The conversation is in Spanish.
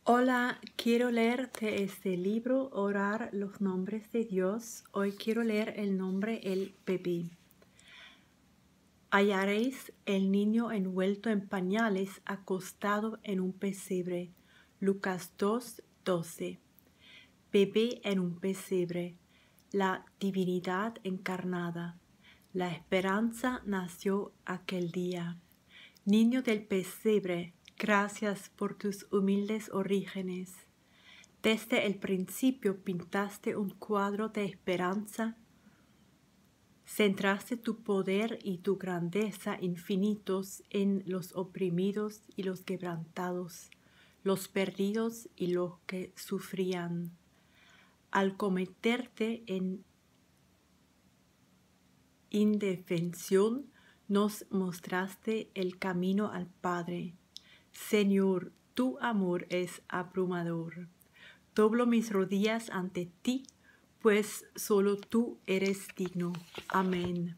Hola, quiero leerte este libro, Orar los nombres de Dios. Hoy quiero leer el nombre El bebé. Hallaréis el niño envuelto en pañales, acostado en un pesebre. Lucas 2:12. Bebé en un pesebre, la divinidad encarnada. La esperanza nació aquel día. Niño del pesebre, gracias por tus humildes orígenes. Desde el principio pintaste un cuadro de esperanza. Centraste tu poder y tu grandeza infinitos en los oprimidos y los quebrantados, los perdidos y los que sufrían. Al cometerte en indefensión, nos mostraste el camino al Padre. Señor, tu amor es abrumador. Doblo mis rodillas ante ti, pues solo tú eres digno. Amén.